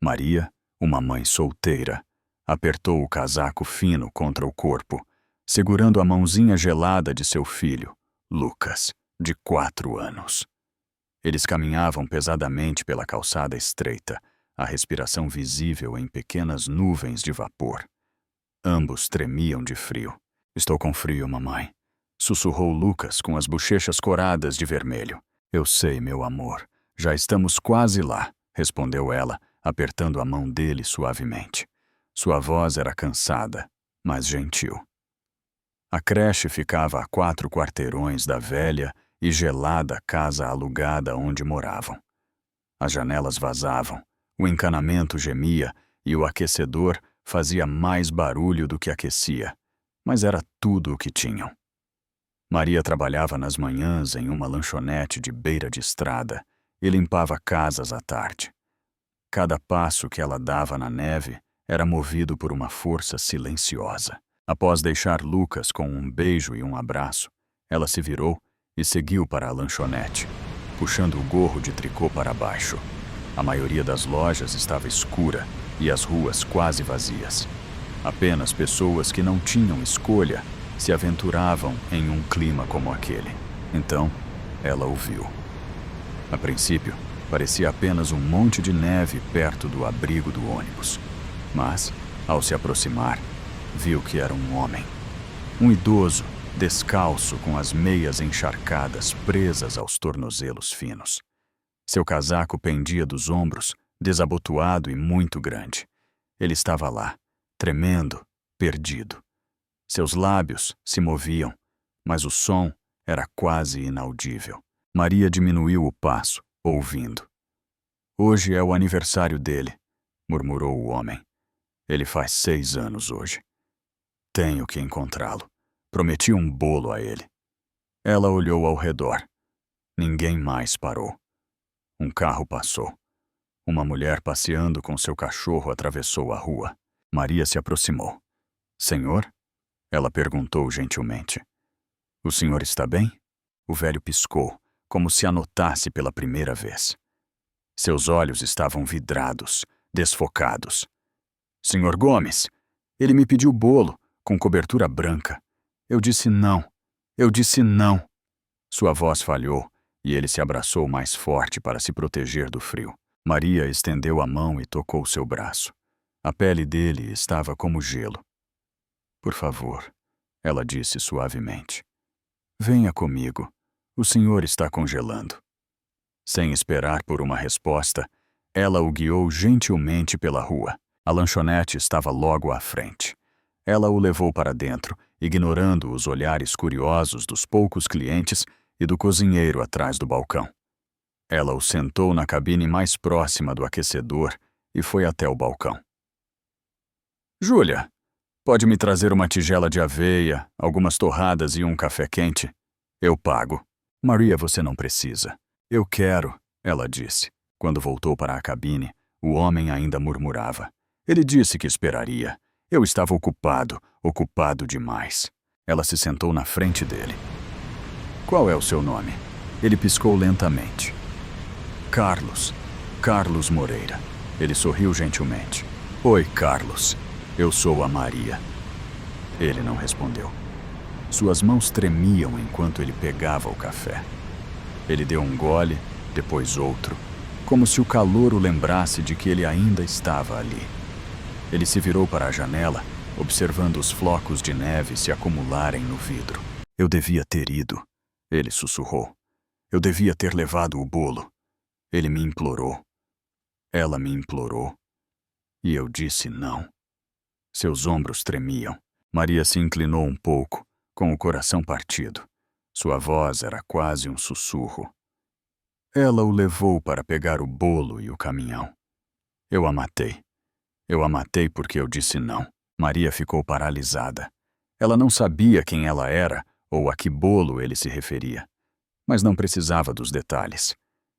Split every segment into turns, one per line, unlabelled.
Maria, uma mãe solteira, apertou o casaco fino contra o corpo, segurando a mãozinha gelada de seu filho, Lucas, de 4 anos. Eles caminhavam pesadamente pela calçada estreita, a respiração visível em pequenas nuvens de vapor. Ambos tremiam de frio. "Estou com frio, mamãe", sussurrou Lucas com as bochechas coradas de vermelho. "Eu sei, meu amor. Já estamos quase lá", respondeu ela, apertando a mão dele suavemente. Sua voz era cansada, mas gentil. A creche ficava a 4 quarteirões da velha e gelada casa alugada onde moravam. As janelas vazavam, o encanamento gemia e o aquecedor fazia mais barulho do que aquecia, mas era tudo o que tinham. Maria trabalhava nas manhãs em uma lanchonete de beira de estrada e limpava casas à tarde. Cada passo que ela dava na neve era movido por uma força silenciosa. Após deixar Lucas com um beijo e um abraço, ela se virou e seguiu para a lanchonete, puxando o gorro de tricô para baixo. A maioria das lojas estava escura e as ruas quase vazias. Apenas pessoas que não tinham escolha se aventuravam em um clima como aquele. Então, ela ouviu. A princípio, parecia apenas um monte de neve perto do abrigo do ônibus. Mas, ao se aproximar, viu que era um homem. Um idoso, descalço, com as meias encharcadas presas aos tornozelos finos. Seu casaco pendia dos ombros, desabotoado e muito grande. Ele estava lá, tremendo, perdido. Seus lábios se moviam, mas o som era quase inaudível. Maria diminuiu o passo, ouvindo. "Hoje é o aniversário dele", murmurou o homem. "Ele faz 6 anos hoje. Tenho que encontrá-lo. Prometi um bolo a ele." Ela olhou ao redor. Ninguém mais parou. Um carro passou. Uma mulher passeando com seu cachorro atravessou a rua. Maria se aproximou. "Senhor?" Ela perguntou gentilmente. "O senhor está bem?" O velho piscou, como se anotasse pela primeira vez. Seus olhos estavam vidrados, desfocados. "Senhor Gomes, ele me pediu bolo, com cobertura branca. Eu disse não. Eu disse não." Sua voz falhou e ele se abraçou mais forte para se proteger do frio. Maria estendeu a mão e tocou seu braço. A pele dele estava como gelo. "Por favor", ela disse suavemente. "Venha comigo. O senhor está congelando." Sem esperar por uma resposta, ela o guiou gentilmente pela rua. A lanchonete estava logo à frente. Ela o levou para dentro, ignorando os olhares curiosos dos poucos clientes e do cozinheiro atrás do balcão. Ela o sentou na cabine mais próxima do aquecedor e foi até o balcão. "Júlia, pode me trazer uma tigela de aveia, algumas torradas e um café quente? Eu pago." "Maria, você não precisa." "Eu quero", ela disse. Quando voltou para a cabine, o homem ainda murmurava. "Ele disse que esperaria. Eu estava ocupado demais." Ela se sentou na frente dele. "Qual é o seu nome?" Ele piscou lentamente. Carlos Moreira." Ele sorriu gentilmente. "Oi, Carlos. Eu sou a Maria." Ele não respondeu. Suas mãos tremiam enquanto ele pegava o café. Ele deu um gole, depois outro, como se o calor o lembrasse de que ele ainda estava ali. Ele se virou para a janela, observando os flocos de neve se acumularem no vidro. "Eu devia ter ido", ele sussurrou. "Eu devia ter levado o bolo." Ele me implorou. Ela me implorou. E eu disse não. Seus ombros tremiam. Maria se inclinou um pouco, com o coração partido. Sua voz era quase um sussurro. Ela o levou para pegar o bolo e o caminhão. Eu a matei. Eu a matei porque eu disse não. Maria ficou paralisada. Ela não sabia quem ela era ou a que bolo ele se referia. Mas não precisava dos detalhes.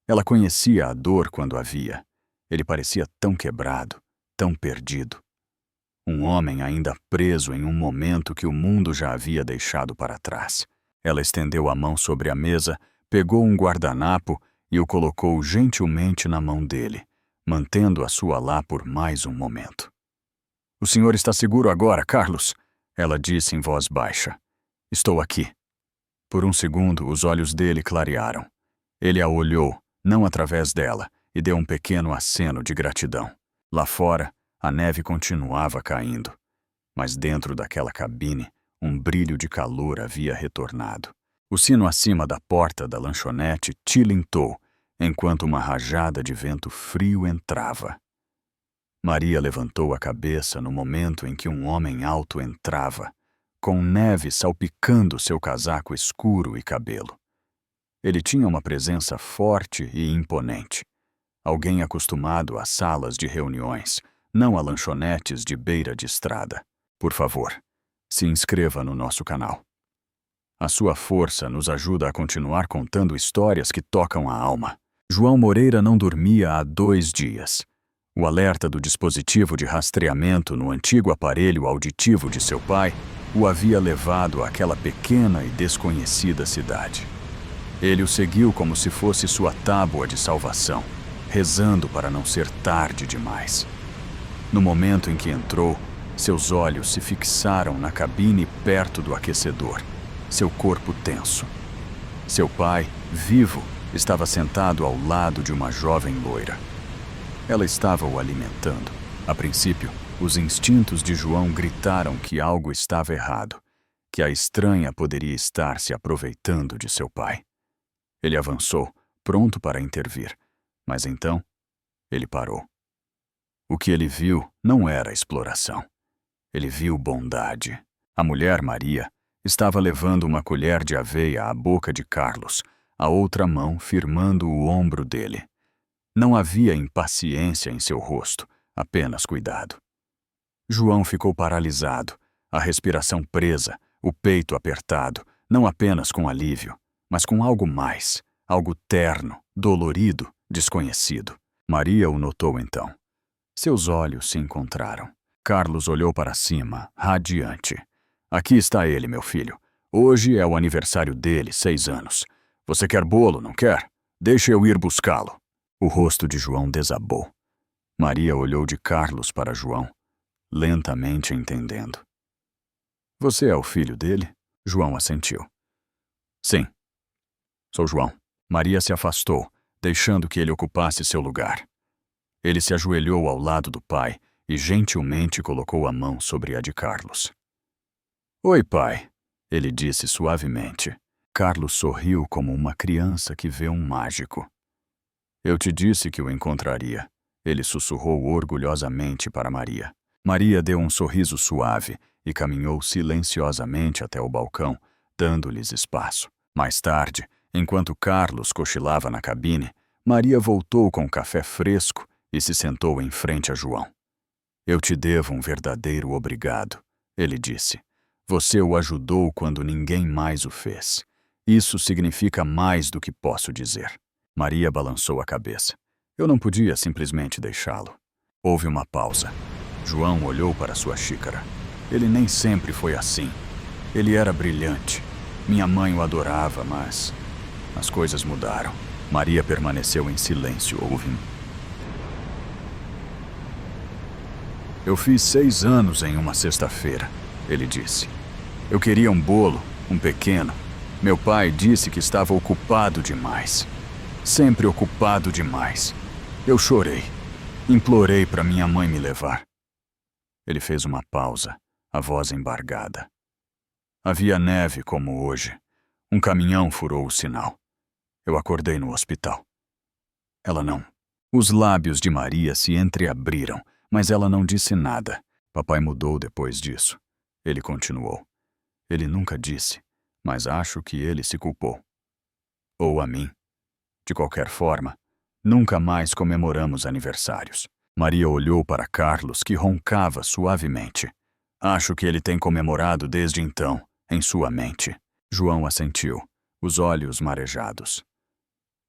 Ela conhecia a dor quando a via. Ele parecia tão quebrado, tão perdido. Um homem ainda preso em um momento que o mundo já havia deixado para trás. Ela estendeu a mão sobre a mesa, pegou um guardanapo e o colocou gentilmente na mão dele, mantendo-a sua lá por mais um momento. "O senhor está seguro agora, Carlos?" ela disse em voz baixa. "Estou aqui." Por um segundo, os olhos dele clarearam. Ele a olhou, não através dela, e deu um pequeno aceno de gratidão. Lá fora, a neve continuava caindo, mas dentro daquela cabine, um brilho de calor havia retornado. O sino acima da porta da lanchonete tilintou, enquanto uma rajada de vento frio entrava. Maria levantou a cabeça no momento em que um homem alto entrava, com neve salpicando seu casaco escuro e cabelo. Ele tinha uma presença forte e imponente. Alguém acostumado a salas de reuniões, não a lanchonetes de beira de estrada. Por favor, se inscreva no nosso canal. A sua força nos ajuda a continuar contando histórias que tocam a alma. João Moreira não dormia há 2 dias. O alerta do dispositivo de rastreamento no antigo aparelho auditivo de seu pai o havia levado àquela pequena e desconhecida cidade. Ele o seguiu como se fosse sua tábua de salvação, rezando para não ser tarde demais. No momento em que entrou, seus olhos se fixaram na cabine perto do aquecedor, seu corpo tenso. Seu pai, vivo, estava sentado ao lado de uma jovem loira. Ela estava o alimentando. A princípio, os instintos de João gritaram que algo estava errado, que a estranha poderia estar se aproveitando de seu pai. Ele avançou, pronto para intervir, mas então ele parou. O que ele viu não era exploração. Ele viu bondade. A mulher Maria estava levando uma colher de aveia à boca de Carlos, a outra mão firmando o ombro dele. Não havia impaciência em seu rosto, apenas cuidado. João ficou paralisado, a respiração presa, o peito apertado, não apenas com alívio, mas com algo mais, algo terno, dolorido, desconhecido. Maria o notou então. Seus olhos se encontraram. Carlos olhou para cima, radiante. "Aqui está ele, meu filho. Hoje é o aniversário dele, 6 anos. Você quer bolo, não quer? Deixa eu ir buscá-lo." O rosto de João desabou. Maria olhou de Carlos para João, lentamente entendendo. "Você é o filho dele?" João assentiu. "Sim. Sou João." Maria se afastou, deixando que ele ocupasse seu lugar. Ele se ajoelhou ao lado do pai e gentilmente colocou a mão sobre a de Carlos. "Oi, pai," ele disse suavemente. Carlos sorriu como uma criança que vê um mágico. "Eu te disse que o encontraria," ele sussurrou orgulhosamente para Maria. Maria deu um sorriso suave e caminhou silenciosamente até o balcão, dando-lhes espaço. Mais tarde, enquanto Carlos cochilava na cabine, Maria voltou com café fresco e se sentou em frente a João. "Eu te devo um verdadeiro obrigado," ele disse. "Você o ajudou quando ninguém mais o fez. Isso significa mais do que posso dizer." Maria balançou a cabeça. Eu não podia simplesmente deixá-lo. Houve uma pausa. João olhou para sua xícara. Ele nem sempre foi assim. Ele era brilhante. Minha mãe o adorava, mas as coisas mudaram. Maria permaneceu em silêncio, ouvindo. "Eu fiz 6 anos em uma sexta-feira," ele disse. "Eu queria um bolo, um pequeno. Meu pai disse que estava ocupado demais. Sempre ocupado demais. Eu chorei. Implorei para minha mãe me levar." Ele fez uma pausa, a voz embargada. Havia neve como hoje. Um caminhão furou o sinal. Eu acordei no hospital. Ela não. Os lábios de Maria se entreabriram, mas ela não disse nada. Papai mudou depois disso. Ele continuou. Ele nunca disse, mas acho que ele se culpou. Ou a mim. De qualquer forma, nunca mais comemoramos aniversários. Maria olhou para Carlos, que roncava suavemente. Acho que ele tem comemorado desde então, em sua mente. João assentiu, os olhos marejados.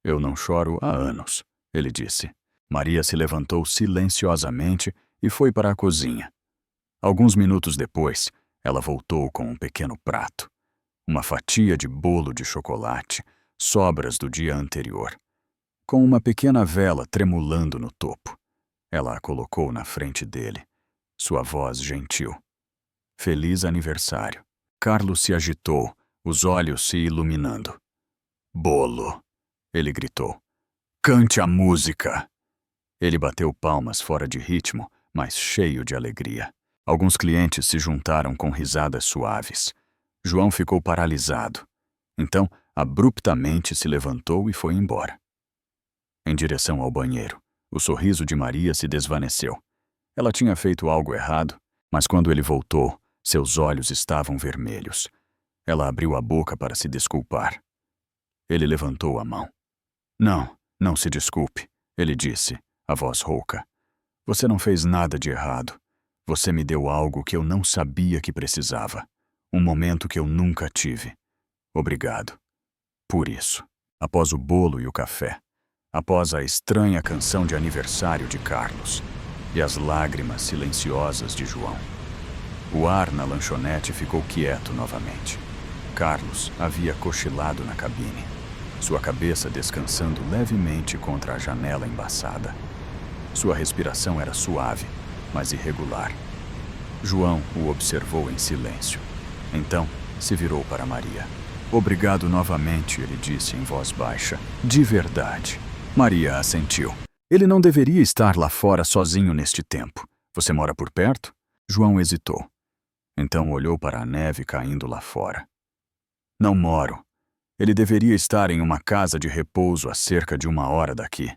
Eu não choro há anos, ele disse. Maria se levantou silenciosamente e foi para a cozinha. Alguns minutos depois, ela voltou com um pequeno prato. Uma fatia de bolo de chocolate, sobras do dia anterior, com uma pequena vela tremulando no topo. Ela a colocou na frente dele, sua voz gentil. Feliz aniversário. Carlos se agitou, os olhos se iluminando. Bolo! Ele gritou. Cante a música! Ele bateu palmas fora de ritmo, mas cheio de alegria. Alguns clientes se juntaram com risadas suaves. João ficou paralisado. Então, abruptamente se levantou e foi embora. Em direção ao banheiro, o sorriso de Maria se desvaneceu. Ela tinha feito algo errado, mas quando ele voltou, seus olhos estavam vermelhos. Ela abriu a boca para se desculpar. Ele levantou a mão. Não, não se desculpe, ele disse, a voz rouca. Você não fez nada de errado. Você me deu algo que eu não sabia que precisava. Um momento que eu nunca tive. Obrigado. Por isso. Após o bolo e o café. Após a estranha canção de aniversário de Carlos. E as lágrimas silenciosas de João. O ar na lanchonete ficou quieto novamente. Carlos havia cochilado na cabine, sua cabeça descansando levemente contra a janela embaçada. Sua respiração era suave, mas irregular. João o observou em silêncio. Então, se virou para Maria. Obrigado novamente, ele disse em voz baixa. De verdade. Maria assentiu. Ele não deveria estar lá fora sozinho neste tempo. Você mora por perto? João hesitou. Então olhou para a neve caindo lá fora. Não moro. Ele deveria estar em uma casa de repouso a cerca de 1 hora daqui.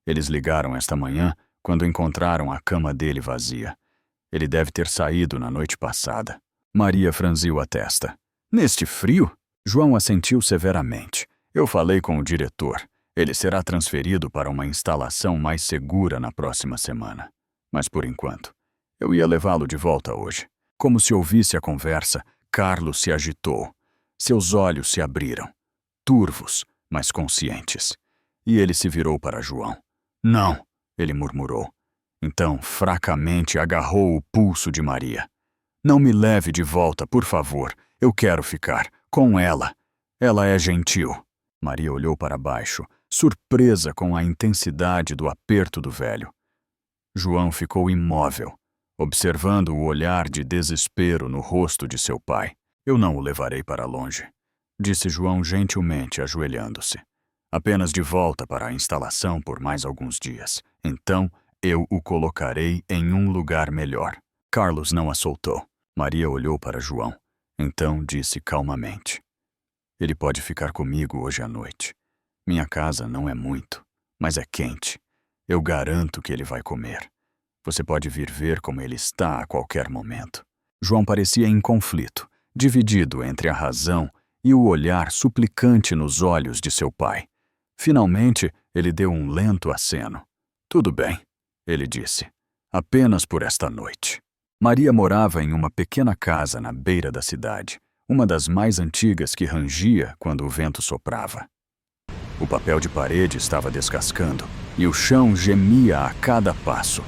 Eles ligaram esta manhã quando encontraram a cama dele vazia. Ele deve ter saído na noite passada. Maria franziu a testa. Neste frio? João assentiu severamente. Eu falei com o diretor. Ele será transferido para uma instalação mais segura na próxima semana. Mas por enquanto, eu ia levá-lo de volta hoje. Como se ouvisse a conversa, Carlos se agitou. Seus olhos se abriram, turvos, mas conscientes. E ele se virou para João. Não, ele murmurou. Então, fracamente, agarrou o pulso de Maria. Não me leve de volta, por favor. Eu quero ficar com ela. Ela é gentil. Maria olhou para baixo, surpresa com a intensidade do aperto do velho. João ficou imóvel, observando o olhar de desespero no rosto de seu pai. Eu não o levarei para longe, disse João gentilmente, ajoelhando-se. Apenas de volta para a instalação por mais alguns dias. Então, eu o colocarei em um lugar melhor. Carlos não a soltou. Maria olhou para João. Então disse calmamente. Ele pode ficar comigo hoje à noite. Minha casa não é muito, mas é quente. Eu garanto que ele vai comer. Você pode vir ver como ele está a qualquer momento. João parecia em conflito, dividido entre a razão e o olhar suplicante nos olhos de seu pai. Finalmente, ele deu um lento aceno. Tudo bem, ele disse. Apenas por esta noite. Maria morava em uma pequena casa na beira da cidade, uma das mais antigas que rangia quando o vento soprava. O papel de parede estava descascando e o chão gemia a cada passo.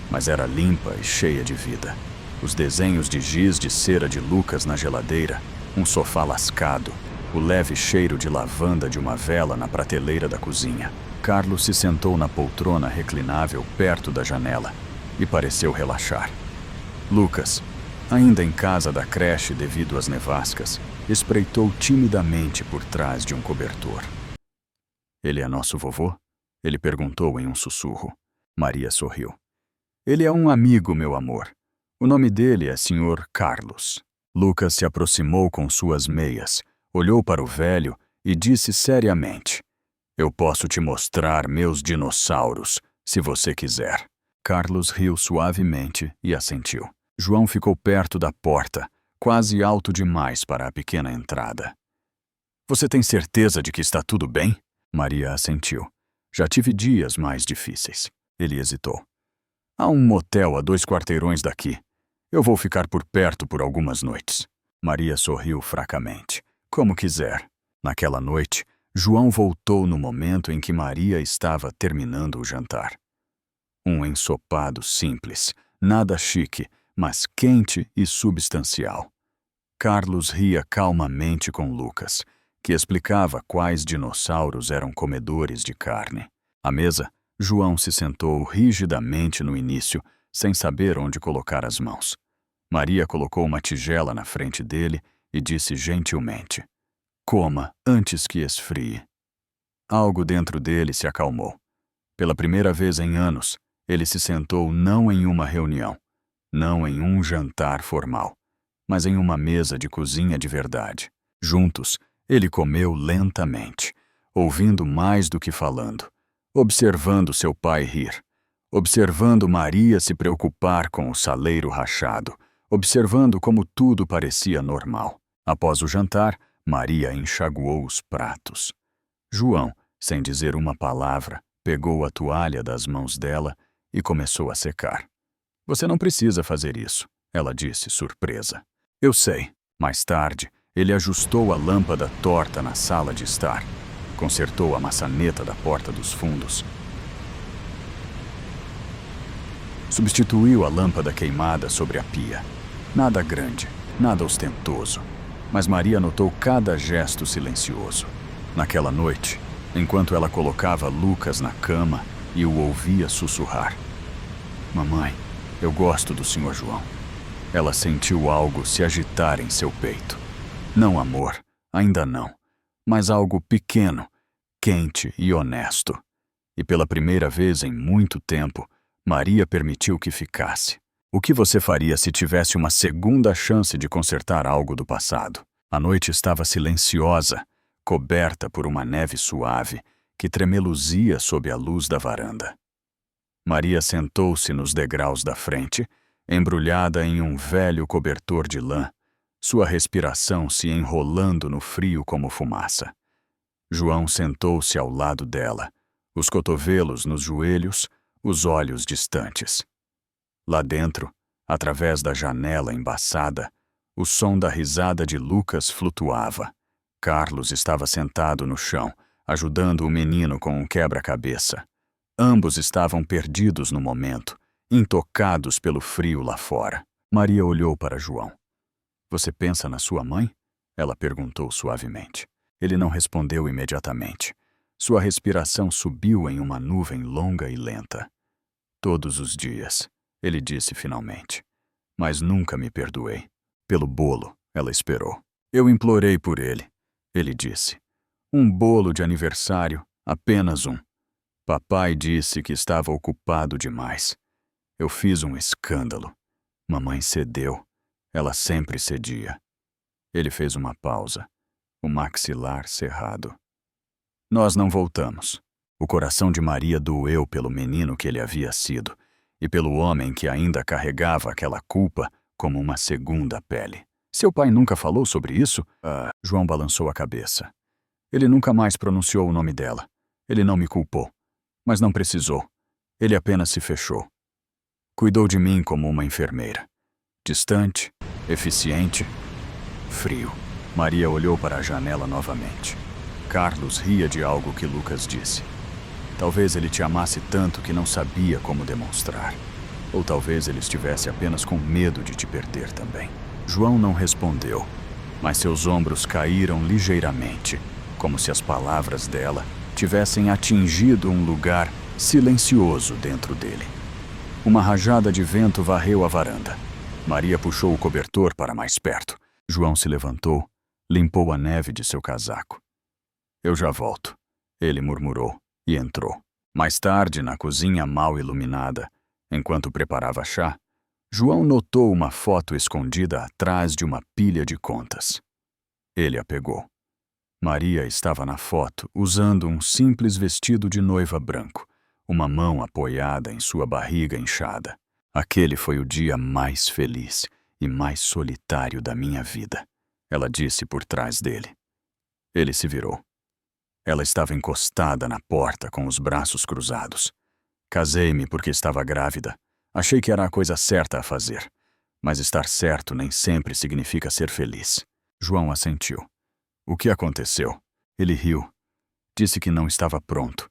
Mas era limpa e cheia de vida. Os desenhos de giz de cera de Lucas na geladeira, um sofá lascado, o leve cheiro de lavanda de uma vela na prateleira da cozinha. Carlos se sentou na poltrona reclinável perto da janela e pareceu relaxar. Lucas, ainda em casa da creche devido às nevascas, espreitou timidamente por trás de um cobertor. Ele é nosso vovô? Ele perguntou em um sussurro. Maria sorriu. Ele é um amigo, meu amor. O nome dele é Sr. Carlos. Lucas se aproximou com suas meias, olhou para o velho e disse seriamente: Eu posso te mostrar meus dinossauros, se você quiser. Carlos riu suavemente e assentiu. João ficou perto da porta, quase alto demais para a pequena entrada. Você tem certeza de que está tudo bem? Maria assentiu. Já tive dias mais difíceis. Ele hesitou. Há um motel a 2 quarteirões daqui. Eu vou ficar por perto por algumas noites. Maria sorriu fracamente. Como quiser. Naquela noite, João voltou no momento em que Maria estava terminando o jantar. Um ensopado simples, nada chique, mas quente e substancial. Carlos ria calmamente com Lucas, que explicava quais dinossauros eram comedores de carne. A mesa João se sentou rigidamente no início, sem saber onde colocar as mãos. Maria colocou uma tigela na frente dele e disse gentilmente: "Coma antes que esfrie." Algo dentro dele se acalmou. Pela primeira vez em anos, ele se sentou não em uma reunião, não em um jantar formal, mas em uma mesa de cozinha de verdade. Juntos, ele comeu lentamente, ouvindo mais do que falando, observando seu pai rir, observando Maria se preocupar com o saleiro rachado, observando como tudo parecia normal. Após o jantar, Maria enxaguou os pratos. João, sem dizer uma palavra, pegou a toalha das mãos dela e começou a secar. "Você não precisa fazer isso", ela disse, surpresa. "Eu sei." Mais tarde, ele ajustou a lâmpada torta na sala de estar, consertou a maçaneta da porta dos fundos, substituiu a lâmpada queimada sobre a pia. Nada grande, nada ostentoso, mas Maria notou cada gesto silencioso. Naquela noite, enquanto ela colocava Lucas na cama e o ouvia sussurrar: "Mamãe, eu gosto do Sr. João." Ela sentiu algo se agitar em seu peito. Não amor, ainda não, mas algo pequeno, quente e honesto. E pela primeira vez em muito tempo, Maria permitiu que ficasse. O que você faria se tivesse uma segunda chance de consertar algo do passado? A noite estava silenciosa, coberta por uma neve suave que tremeluzia sob a luz da varanda. Maria sentou-se nos degraus da frente, embrulhada em um velho cobertor de lã, sua respiração se enrolando no frio como fumaça. João sentou-se ao lado dela, os cotovelos nos joelhos, os olhos distantes. Lá dentro, através da janela embaçada, o som da risada de Lucas flutuava. Carlos estava sentado no chão, ajudando o menino com um quebra-cabeça. Ambos estavam perdidos no momento, intocados pelo frio lá fora. Maria olhou para João. "Você pensa na sua mãe?" ela perguntou suavemente. Ele não respondeu imediatamente. Sua respiração subiu em uma nuvem longa e lenta. "Todos os dias", ele disse finalmente. "Mas nunca me perdoei. Pelo bolo", ela esperou. "Eu implorei por ele", ele disse. "Um bolo de aniversário, apenas um. Papai disse que estava ocupado demais. Eu fiz um escândalo. Mamãe cedeu. Ela sempre cedia." Ele fez uma pausa, o maxilar cerrado. "Nós não voltamos." O coração de Maria doeu pelo menino que ele havia sido e pelo homem que ainda carregava aquela culpa como uma segunda pele. "Seu pai nunca falou sobre isso?" João balançou a cabeça. "Ele nunca mais pronunciou o nome dela. Ele não me culpou. Mas não precisou. Ele apenas se fechou. Cuidou de mim como uma enfermeira. Distante, eficiente, frio." Maria olhou para a janela novamente. Carlos ria de algo que Lucas disse. Talvez ele te amasse tanto que não sabia como demonstrar. Ou talvez ele estivesse apenas com medo de te perder também. João não respondeu, mas seus ombros caíram ligeiramente, como se as palavras dela tivessem atingido um lugar silencioso dentro dele. Uma rajada de vento varreu a varanda. Maria puxou o cobertor para mais perto. João se levantou, limpou a neve de seu casaco. "Eu já volto", ele murmurou e entrou. Mais tarde, na cozinha mal iluminada, enquanto preparava chá, João notou uma foto escondida atrás de uma pilha de contas. Ele a pegou. Maria estava na foto usando um simples vestido de noiva branco, uma mão apoiada em sua barriga inchada. "Aquele foi o dia mais feliz e mais solitário da minha vida", ela disse por trás dele. Ele se virou. Ela estava encostada na porta com os braços cruzados. "Casei-me porque estava grávida. Achei que era a coisa certa a fazer. Mas estar certo nem sempre significa ser feliz." João assentiu. "O que aconteceu?" Ele riu. "Disse que não estava pronto.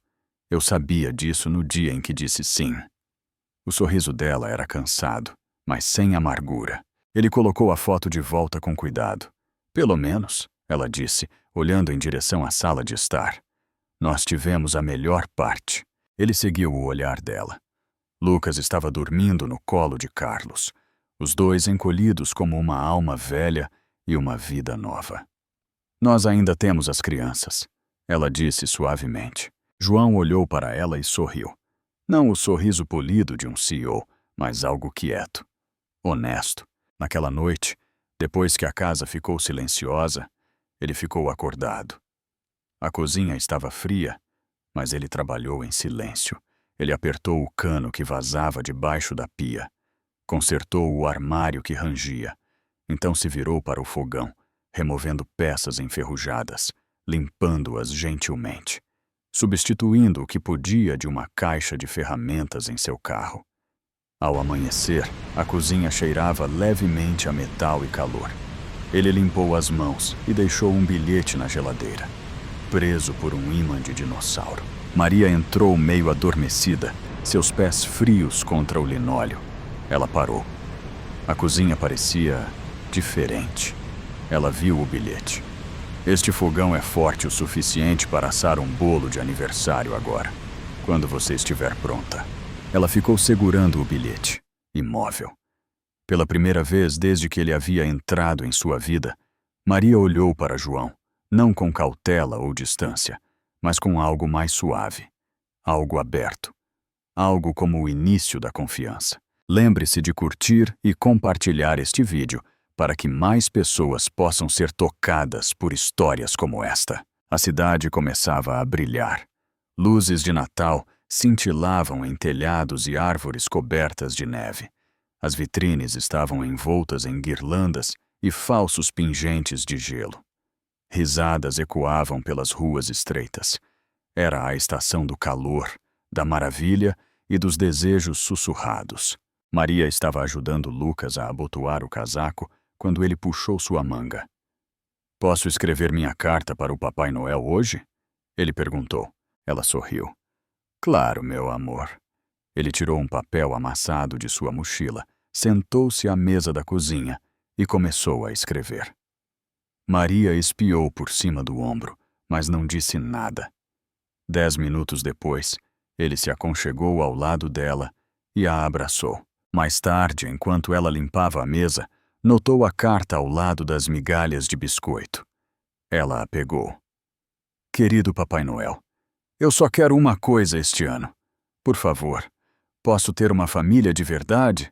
Eu sabia disso no dia em que disse sim." O sorriso dela era cansado, mas sem amargura. Ele colocou a foto de volta com cuidado. "Pelo menos", ela disse, olhando em direção à sala de estar, "nós tivemos a melhor parte." Ele seguiu o olhar dela. Lucas estava dormindo no colo de Carlos, os dois encolhidos como uma alma velha e uma vida nova. Nós ainda temos as crianças, ela disse suavemente. João olhou para ela e sorriu. Não o sorriso polido de um CEO, mas algo quieto, honesto. Naquela noite, depois que a casa ficou silenciosa, ele ficou acordado. A cozinha estava fria, mas ele trabalhou em silêncio. Ele apertou o cano que vazava debaixo da pia, consertou o armário que rangia, então se virou para o fogão, removendo peças enferrujadas, limpando-as gentilmente, substituindo o que podia de uma caixa de ferramentas em seu carro. Ao amanhecer, a cozinha cheirava levemente a metal e calor. Ele limpou as mãos e deixou um bilhete na geladeira, preso por um ímã de dinossauro. Maria entrou meio adormecida, seus pés frios contra o linóleo. Ela parou. A cozinha parecia diferente. Ela viu o bilhete. Este fogão é forte o suficiente para assar um bolo de aniversário agora, quando você estiver pronta. Ela ficou segurando o bilhete, imóvel. Pela primeira vez desde que ele havia entrado em sua vida, Maria olhou para João, não com cautela ou distância, mas com algo mais suave, algo aberto, algo como o início da confiança. Lembre-se de curtir e compartilhar este vídeo para que mais pessoas possam ser tocadas por histórias como esta. A cidade começava a brilhar. Luzes de Natal cintilavam em telhados e árvores cobertas de neve. As vitrines estavam envoltas em guirlandas e falsos pingentes de gelo. Risadas ecoavam pelas ruas estreitas. Era a estação do calor, da maravilha e dos desejos sussurrados. Maria estava ajudando Lucas a abotoar o casaco quando ele puxou sua manga. "Posso escrever minha carta para o Papai Noel hoje?" Ele perguntou. Ela sorriu. "Claro, meu amor." Ele tirou um papel amassado de sua mochila, sentou-se à mesa da cozinha e começou a escrever. Maria espiou por cima do ombro, mas não disse nada. 10 minutos depois, ele se aconchegou ao lado dela e a abraçou. Mais tarde, enquanto ela limpava a mesa, notou a carta ao lado das migalhas de biscoito. Ela a pegou. "Querido Papai Noel, eu só quero uma coisa este ano. Por favor, posso ter uma família de verdade?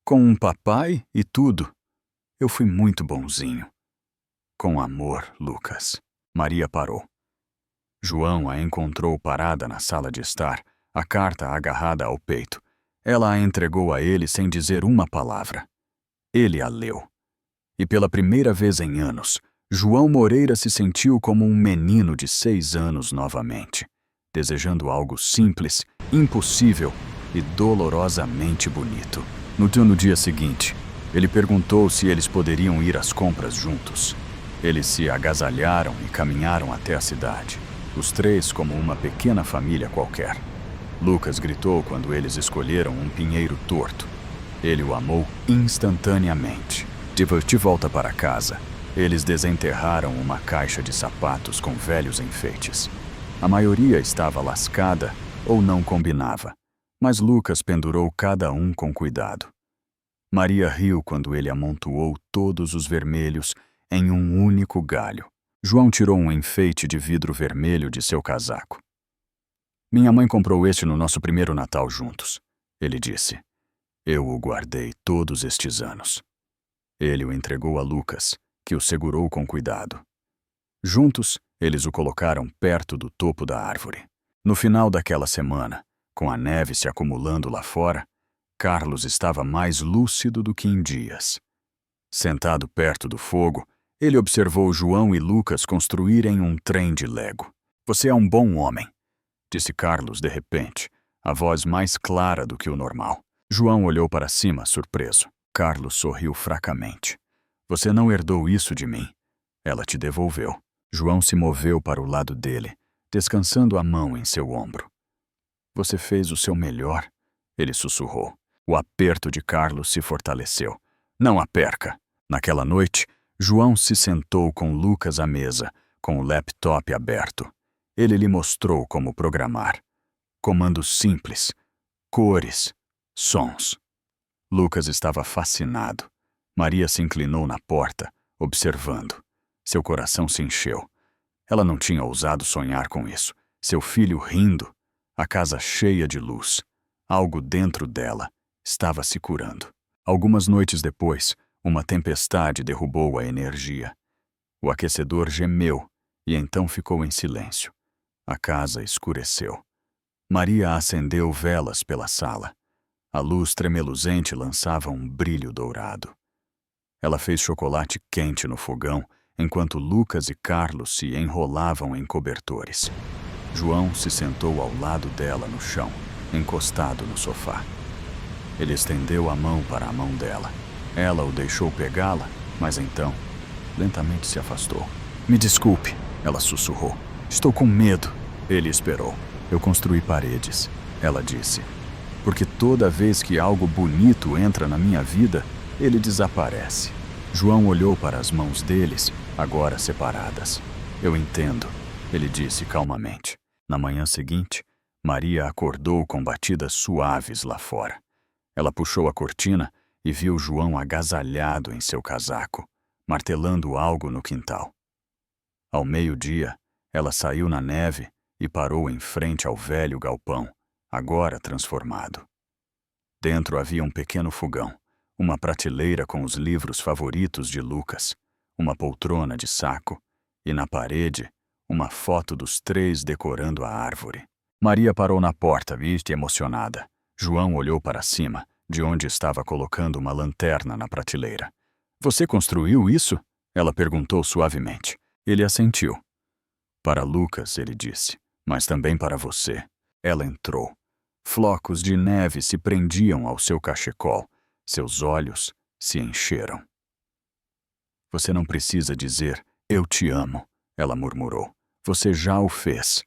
Com um papai e tudo. Eu fui muito bonzinho. Com amor, Lucas." Maria parou. João a encontrou parada na sala de estar, a carta agarrada ao peito. Ela a entregou a ele sem dizer uma palavra. Ele a leu. E pela primeira vez em anos, João Moreira se sentiu como um menino de 6 anos novamente, desejando algo simples, impossível e dolorosamente bonito. No dia seguinte, ele perguntou se eles poderiam ir às compras juntos. Eles se agasalharam e caminharam até a cidade, os três como uma pequena família qualquer. Lucas gritou quando eles escolheram um pinheiro torto. Ele o amou instantaneamente. De volta para casa, eles desenterraram uma caixa de sapatos com velhos enfeites. A maioria estava lascada ou não combinava, mas Lucas pendurou cada um com cuidado. Maria riu quando ele amontoou todos os vermelhos em um único galho. João tirou um enfeite de vidro vermelho de seu casaco. "Minha mãe comprou este no nosso primeiro Natal juntos", ele disse. "Eu o guardei todos estes anos." Ele o entregou a Lucas, que o segurou com cuidado. Juntos, eles o colocaram perto do topo da árvore. No final daquela semana, com a neve se acumulando lá fora, Carlos estava mais lúcido do que em dias. Sentado perto do fogo, ele observou João e Lucas construírem um trem de Lego. "Você é um bom homem", disse Carlos de repente, a voz mais clara do que o normal. João olhou para cima, surpreso. Carlos sorriu fracamente. "Você não herdou isso de mim. Ela te devolveu." João se moveu para o lado dele, descansando a mão em seu ombro. "Você fez o seu melhor", ele sussurrou. O aperto de Carlos se fortaleceu. "Não a perca." Naquela noite, João se sentou com Lucas à mesa, com o laptop aberto. Ele lhe mostrou como programar. Comandos simples, cores, sons. Lucas estava fascinado. Maria se inclinou na porta, observando. Seu coração se encheu. Ela não tinha ousado sonhar com isso. Seu filho rindo, a casa cheia de luz. Algo dentro dela estava se curando. Algumas noites depois, uma tempestade derrubou a energia. O aquecedor gemeu e então ficou em silêncio. A casa escureceu. Maria acendeu velas pela sala. A luz tremeluzente lançava um brilho dourado. Ela fez chocolate quente no fogão, enquanto Lucas e Carlos se enrolavam em cobertores. João se sentou ao lado dela no chão, encostado no sofá. Ele estendeu a mão para a mão dela. Ela o deixou pegá-la, mas então, lentamente se afastou. Me desculpe, ela sussurrou. Estou com medo. Ele esperou. Eu construí paredes, ela disse. Porque toda vez que algo bonito entra na minha vida, ele desaparece. João olhou para as mãos deles, agora separadas. Eu entendo, ele disse calmamente. Na manhã seguinte, Maria acordou com batidas suaves lá fora. Ela puxou a cortina e viu João agasalhado em seu casaco, martelando algo no quintal. Ao meio-dia, ela saiu na neve e parou em frente ao velho galpão, agora transformado. Dentro havia um pequeno fogão, uma prateleira com os livros favoritos de Lucas, uma poltrona de saco e, na parede, uma foto dos três decorando a árvore. Maria parou na porta, vista e emocionada. João olhou para cima, de onde estava colocando uma lanterna na prateleira. Você construiu isso? Ela perguntou suavemente. Ele assentiu. Para Lucas, ele disse, mas também para você. Ela entrou. Flocos de neve se prendiam ao seu cachecol. Seus olhos se encheram. Você não precisa dizer, eu te amo, ela murmurou. Você já o fez.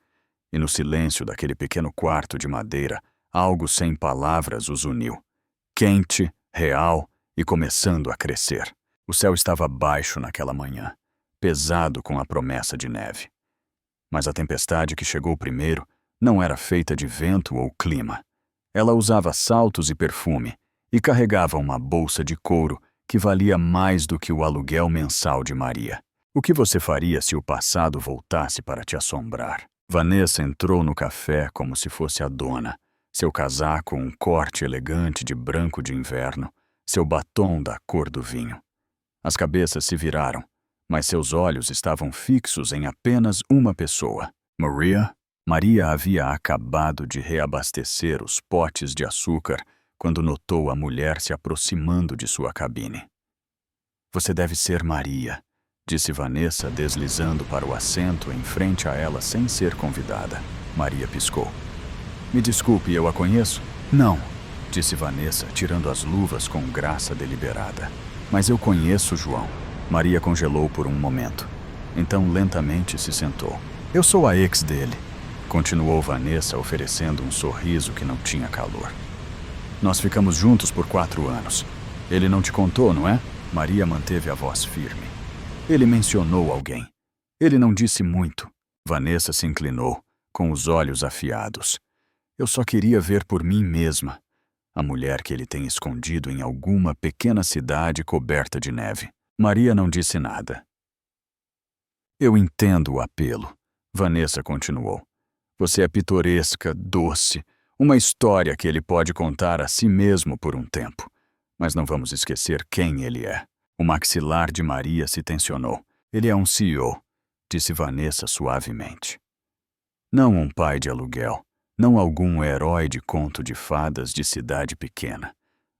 E no silêncio daquele pequeno quarto de madeira, algo sem palavras os uniu. Quente, real e começando a crescer. O céu estava baixo naquela manhã, pesado com a promessa de neve. Mas a tempestade que chegou primeiro não era feita de vento ou clima. Ela usava saltos e perfume e carregava uma bolsa de couro que valia mais do que o aluguel mensal de Maria. O que você faria se o passado voltasse para te assombrar? Vanessa entrou no café como se fosse a dona. Seu casaco um corte elegante de branco de inverno, seu batom da cor do vinho. As cabeças se viraram, mas seus olhos estavam fixos em apenas uma pessoa. Maria? Maria havia acabado de reabastecer os potes de açúcar quando notou a mulher se aproximando de sua cabine. Você deve ser Maria, disse Vanessa, deslizando para o assento em frente a ela sem ser convidada. Maria piscou. Me desculpe, eu a conheço? Não, disse Vanessa, tirando as luvas com graça deliberada. Mas eu conheço João. Maria congelou por um momento. Então lentamente se sentou. Eu sou a ex dele, continuou Vanessa, oferecendo um sorriso que não tinha calor. Nós ficamos juntos por 4 anos. Ele não te contou, não é? Maria manteve a voz firme. Ele mencionou alguém. Ele não disse muito. Vanessa se inclinou, com os olhos afiados. Eu só queria ver por mim mesma a mulher que ele tem escondido em alguma pequena cidade coberta de neve. Maria não disse nada. Eu entendo o apelo, Vanessa continuou. Você é pitoresca, doce, uma história que ele pode contar a si mesmo por um tempo. Mas não vamos esquecer quem ele é. O maxilar de Maria se tensionou. Ele é um CEO, disse Vanessa suavemente. Não um pai de aluguel. Não algum herói de conto de fadas de cidade pequena.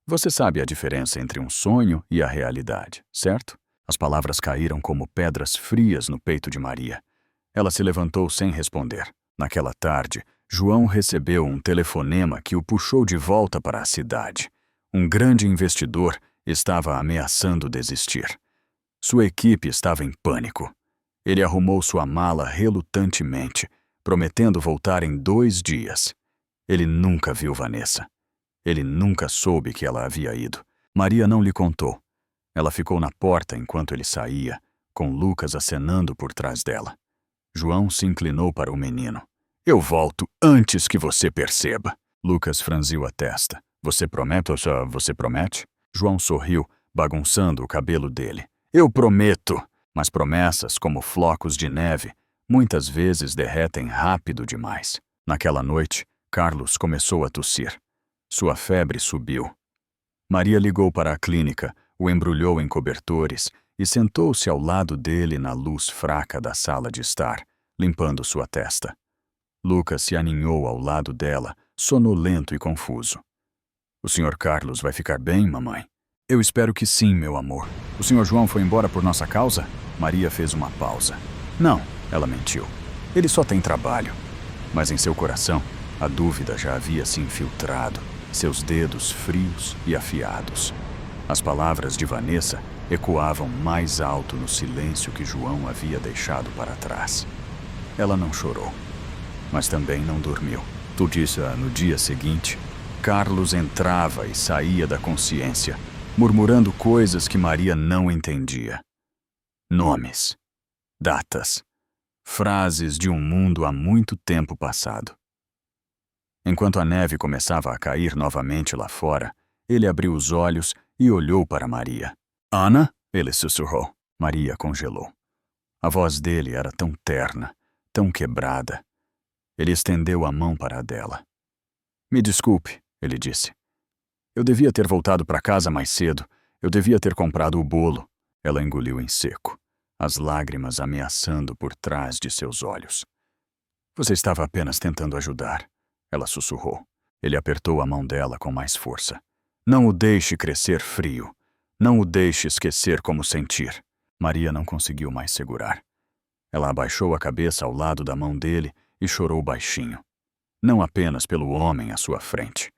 Você sabe a diferença entre um sonho e a realidade, certo? As palavras caíram como pedras frias no peito de Maria. Ela se levantou sem responder. Naquela tarde, João recebeu um telefonema que o puxou de volta para a cidade. Um grande investidor estava ameaçando desistir. Sua equipe estava em pânico. Ele arrumou sua mala relutantemente, prometendo voltar em 2 dias. Ele nunca viu Vanessa. Ele nunca soube que ela havia ido. Maria não lhe contou. Ela ficou na porta enquanto ele saía, com Lucas acenando por trás dela. João se inclinou para o menino. Eu volto antes que você perceba. Lucas franziu a testa. Você promete ou só você promete? João sorriu, bagunçando o cabelo dele. Eu prometo! Mas promessas, como flocos de neve, muitas vezes derretem rápido demais. Naquela noite, Carlos começou a tossir. Sua febre subiu. Maria ligou para a clínica, o embrulhou em cobertores e sentou-se ao lado dele na luz fraca da sala de estar, limpando sua testa. Lucas se aninhou ao lado dela, sonolento e confuso. O Sr. Carlos vai ficar bem, mamãe? Eu espero que sim, meu amor. O Sr. João foi embora por nossa causa? Maria fez uma pausa. Não, ela mentiu. Ele só tem trabalho. Mas em seu coração, a dúvida já havia se infiltrado, seus dedos frios e afiados. As palavras de Vanessa ecoavam mais alto no silêncio que João havia deixado para trás. Ela não chorou, mas também não dormiu. No dia seguinte, Carlos entrava e saía da consciência, murmurando coisas que Maria não entendia. Nomes, datas, frases de um mundo há muito tempo passado. Enquanto a neve começava a cair novamente lá fora, ele abriu os olhos e olhou para Maria. Ana? Ele sussurrou. Maria congelou. A voz dele era tão terna, tão quebrada. Ele estendeu a mão para a dela. Me desculpe, ele disse. Eu devia ter voltado para casa mais cedo. Eu devia ter comprado o bolo. Ela engoliu em seco, as lágrimas ameaçando por trás de seus olhos. Você estava apenas tentando ajudar. Ela sussurrou. Ele apertou a mão dela com mais força. Não o deixe crescer frio. Não o deixe esquecer como sentir. Maria não conseguiu mais segurar. Ela abaixou a cabeça ao lado da mão dele e chorou baixinho. Não apenas pelo homem à sua frente,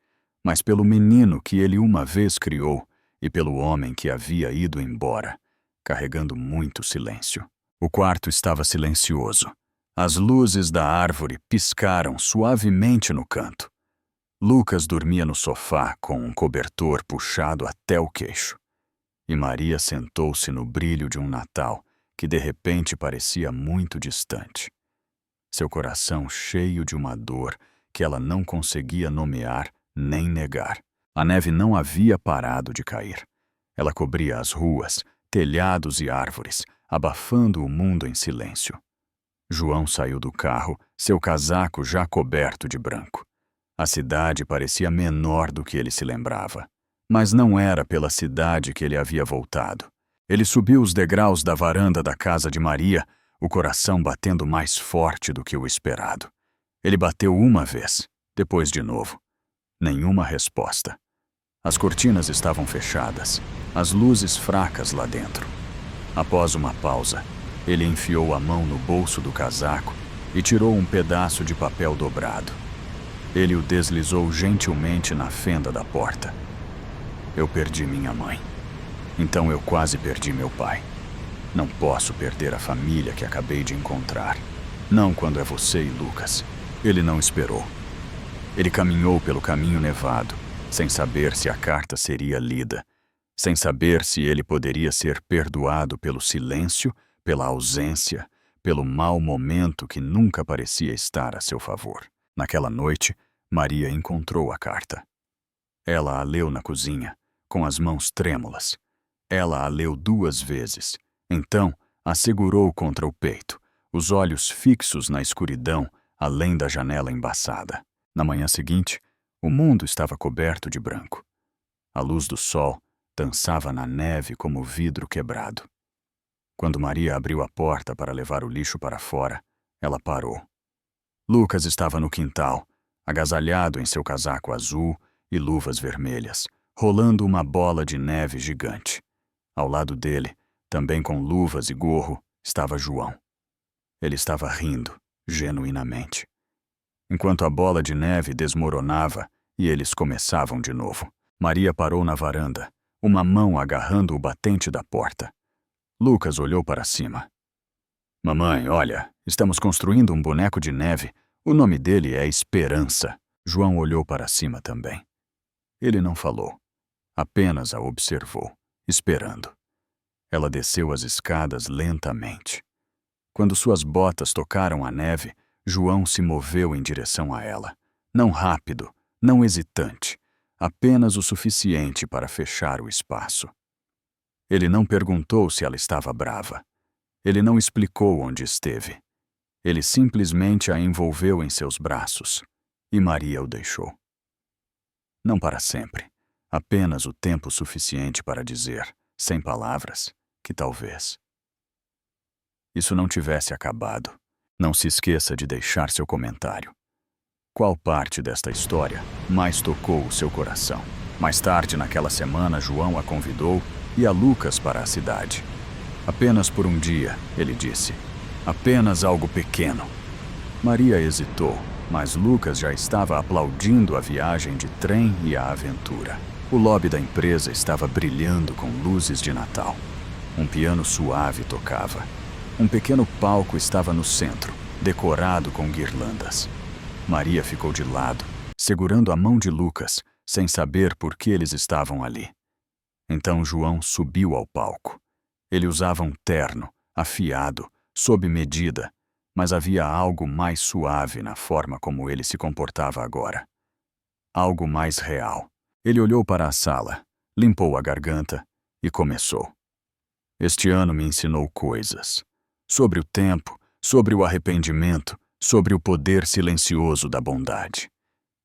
mas pelo menino que ele uma vez criou e pelo homem que havia ido embora, carregando muito silêncio. O quarto estava silencioso. As luzes da árvore piscaram suavemente no canto. Lucas dormia no sofá com um cobertor puxado até o queixo. E Maria sentou-se no brilho de um Natal que de repente parecia muito distante. Seu coração cheio de uma dor que ela não conseguia nomear nem negar. A neve não havia parado de cair. Ela cobria as ruas, telhados e árvores, abafando o mundo em silêncio. João saiu do carro, seu casaco já coberto de branco. A cidade parecia menor do que ele se lembrava. Mas não era pela cidade que ele havia voltado. Ele subiu os degraus da varanda da casa de Maria, o coração batendo mais forte do que o esperado. Ele bateu uma vez, depois de novo. Nenhuma resposta. As cortinas estavam fechadas, as luzes fracas lá dentro. Após uma pausa, ele enfiou a mão no bolso do casaco e tirou um pedaço de papel dobrado. Ele o deslizou gentilmente na fenda da porta. Eu perdi minha mãe. Então eu quase perdi meu pai. Não posso perder a família que acabei de encontrar. Não quando é você e Lucas. Ele não esperou. Ele caminhou pelo caminho nevado, sem saber se a carta seria lida, sem saber se ele poderia ser perdoado pelo silêncio, pela ausência, pelo mau momento que nunca parecia estar a seu favor. Naquela noite, Maria encontrou a carta. Ela a leu na cozinha, com as mãos trêmulas. Ela a leu 2 vezes. Então, a segurou contra o peito, os olhos fixos na escuridão, além da janela embaçada. Na manhã seguinte, o mundo estava coberto de branco. A luz do sol dançava na neve como vidro quebrado. Quando Maria abriu a porta para levar o lixo para fora, ela parou. Lucas estava no quintal, agasalhado em seu casaco azul e luvas vermelhas, rolando uma bola de neve gigante. Ao lado dele, também com luvas e gorro, estava João. Ele estava rindo, genuinamente. Enquanto a bola de neve desmoronava e eles começavam de novo, Maria parou na varanda, uma mão agarrando o batente da porta. Lucas olhou para cima. Mamãe, olha, estamos construindo um boneco de neve. O nome dele é Esperança. João olhou para cima também. Ele não falou, apenas a observou, esperando. Ela desceu as escadas lentamente. Quando suas botas tocaram a neve, João se moveu em direção a ela. Não rápido, não hesitante, apenas o suficiente para fechar o espaço. Ele não perguntou se ela estava brava. Ele não explicou onde esteve. Ele simplesmente a envolveu em seus braços, e Maria o deixou. Não para sempre, apenas o tempo suficiente para dizer, sem palavras, que talvez isso não tivesse acabado. Não se esqueça de deixar seu comentário. Qual parte desta história mais tocou o seu coração? Mais tarde naquela semana, João a convidou e a Lucas para a cidade. Apenas por um dia, ele disse. Apenas algo pequeno. Maria hesitou, mas Lucas já estava aplaudindo a viagem de trem e a aventura. O lobby da empresa estava brilhando com luzes de Natal. Um piano suave tocava. Um pequeno palco estava no centro, decorado com guirlandas. Maria ficou de lado, segurando a mão de Lucas, sem saber por que eles estavam ali. Então João subiu ao palco. Ele usava um terno, afiado, sob medida, mas havia algo mais suave na forma como ele se comportava agora. Algo mais real. Ele olhou para a sala, limpou a garganta e começou. Este ano me ensinou coisas. Sobre o tempo, sobre o arrependimento, sobre o poder silencioso da bondade.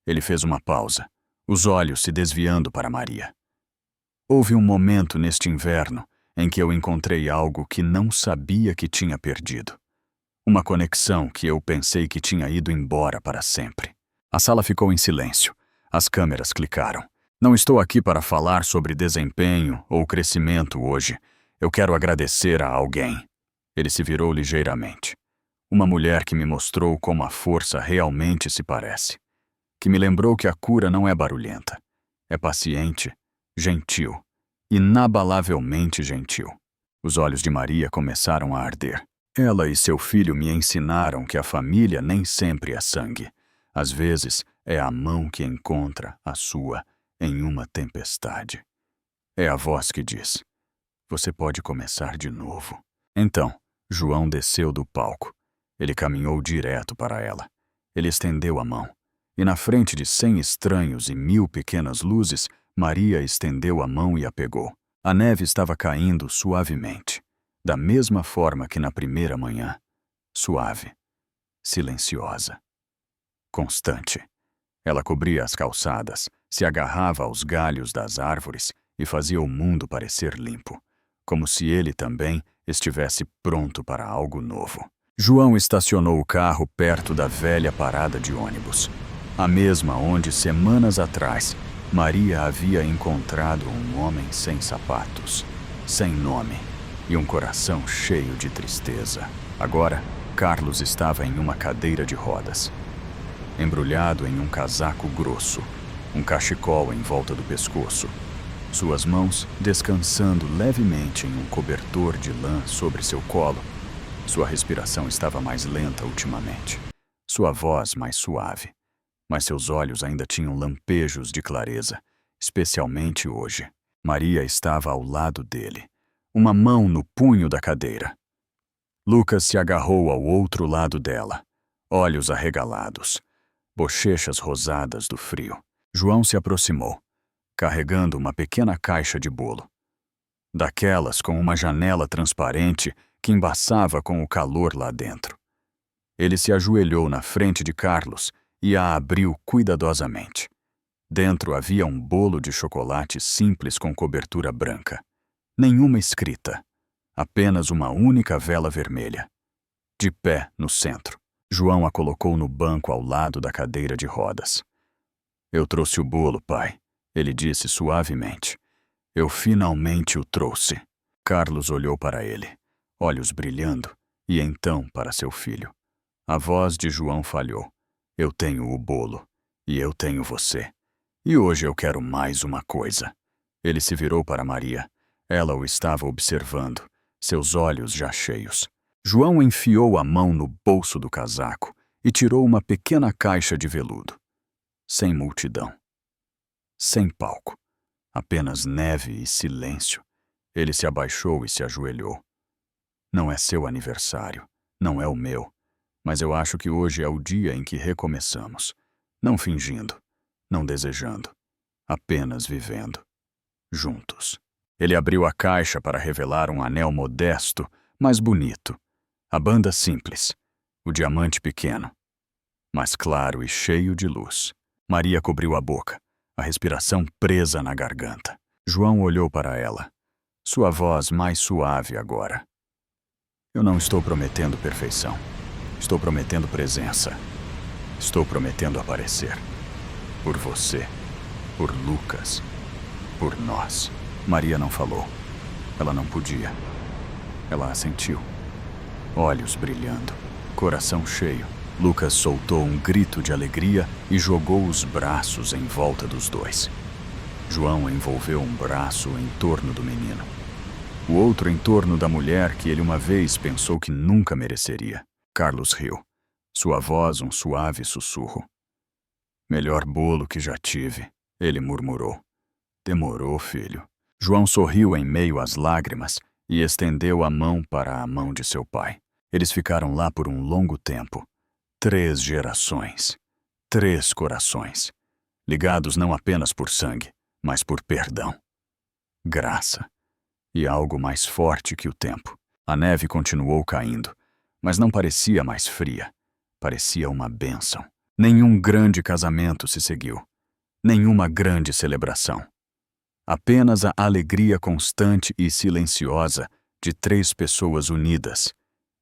Ele fez uma pausa, os olhos se desviando para Maria. Houve um momento neste inverno em que eu encontrei algo que não sabia que tinha perdido. Uma conexão que eu pensei que tinha ido embora para sempre. A sala ficou em silêncio. As câmeras clicaram. Não estou aqui para falar sobre desempenho ou crescimento hoje. Eu quero agradecer a alguém. Ele se virou ligeiramente. Uma mulher que me mostrou como a força realmente se parece. Que me lembrou que a cura não é barulhenta. É paciente, gentil, inabalavelmente gentil. Os olhos de Maria começaram a arder. Ela e seu filho me ensinaram que a família nem sempre é sangue. Às vezes, é a mão que encontra a sua em uma tempestade. É a voz que diz, você pode começar de novo. Então, João desceu do palco. Ele caminhou direto para ela. Ele estendeu a mão. E na frente de 100 estranhos e 1000 pequenas luzes, Maria estendeu a mão e a pegou. A neve estava caindo suavemente, da mesma forma que na primeira manhã. Suave, silenciosa, constante. Ela cobria as calçadas, se agarrava aos galhos das árvores e fazia o mundo parecer limpo, como se ele também estivesse pronto para algo novo. João estacionou o carro perto da velha parada de ônibus, a mesma onde, semanas atrás, Maria havia encontrado um homem sem sapatos, sem nome e um coração cheio de tristeza. Agora, Carlos estava em uma cadeira de rodas, embrulhado em um casaco grosso, um cachecol em volta do pescoço, suas mãos descansando levemente em um cobertor de lã sobre seu colo. Sua respiração estava mais lenta ultimamente, sua voz mais suave, mas seus olhos ainda tinham lampejos de clareza, especialmente hoje. Maria estava ao lado dele, uma mão no punho da cadeira. Lucas se agarrou ao outro lado dela, olhos arregalados, bochechas rosadas do frio. João se aproximou, carregando uma pequena caixa de bolo. Daquelas com uma janela transparente que embaçava com o calor lá dentro. Ele se ajoelhou na frente de Carlos e a abriu cuidadosamente. Dentro havia um bolo de chocolate simples com cobertura branca. Nenhuma escrita, apenas uma única vela vermelha. De pé no centro, João a colocou no banco ao lado da cadeira de rodas. Eu trouxe o bolo, pai, ele disse suavemente. Eu finalmente o trouxe. Carlos olhou para ele, olhos brilhando, e então para seu filho. A voz de João falhou. Eu tenho o bolo, e eu tenho você. E hoje eu quero mais uma coisa. Ele se virou para Maria. Ela o estava observando, seus olhos já cheios. João enfiou a mão no bolso do casaco e tirou uma pequena caixa de veludo. Sem multidão. Sem palco. Apenas neve e silêncio. Ele se abaixou e se ajoelhou. Não é seu aniversário, não é o meu, Mas eu acho que hoje é o dia em que recomeçamos. Não fingindo, não desejando, apenas vivendo. Juntos. Ele abriu a caixa para revelar um anel modesto, mas bonito. A banda simples. O diamante pequeno, mas claro e cheio de luz. Maria cobriu a boca, a respiração presa na garganta. João olhou para ela, sua voz mais suave agora. Eu não estou prometendo perfeição. Estou prometendo presença. Estou prometendo aparecer. Por você. Por Lucas. Por nós. Maria não falou. Ela não podia. Ela assentiu. Olhos brilhando. Coração cheio. Lucas soltou um grito de alegria e jogou os braços em volta dos dois. João envolveu um braço em torno do menino. O outro em torno da mulher que ele uma vez pensou que nunca mereceria. Carlos riu. Sua voz um suave sussurro. Melhor bolo que já tive, ele murmurou. Demorou, filho. João sorriu em meio às lágrimas e estendeu a mão para a mão de seu pai. Eles ficaram lá por um longo tempo. 3 gerações. 3 corações. Ligados não apenas por sangue, mas por perdão. Graça. E algo mais forte que o tempo. A neve continuou caindo, mas não parecia mais fria. Parecia uma bênção. Nenhum grande casamento se seguiu. Nenhuma grande celebração. Apenas a alegria constante e silenciosa de 3 pessoas unidas,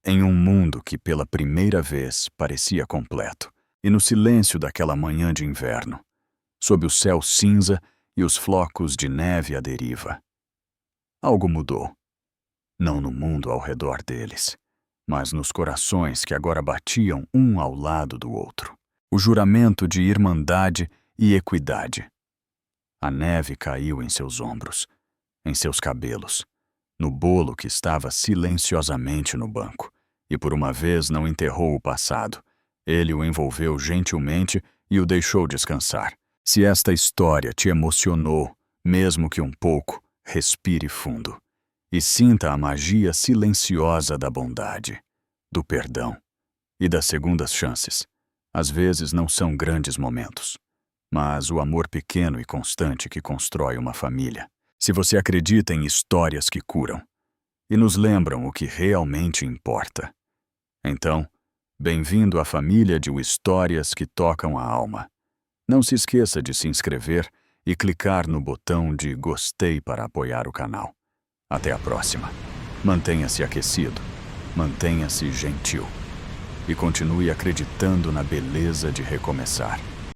em um mundo que pela primeira vez parecia completo, e no silêncio daquela manhã de inverno, sob o céu cinza e os flocos de neve à deriva. Algo mudou. Não no mundo ao redor deles, mas nos corações que agora batiam um ao lado do outro. O juramento de irmandade e equidade. A neve caiu em seus ombros, em seus cabelos, no bolo que estava silenciosamente no banco, e por uma vez não enterrou o passado. Ele o envolveu gentilmente e o deixou descansar. Se esta história te emocionou, mesmo que um pouco, respire fundo e sinta a magia silenciosa da bondade, do perdão e das segundas chances. Às vezes não são grandes momentos, mas o amor pequeno e constante que constrói uma família. Se você acredita em histórias que curam e nos lembram o que realmente importa, então, bem-vindo à família de Histórias que Tocam a Alma. Não se esqueça de se inscrever e clicar no botão de gostei para apoiar o canal. Até a próxima. Mantenha-se aquecido, mantenha-se gentil e continue acreditando na beleza de recomeçar.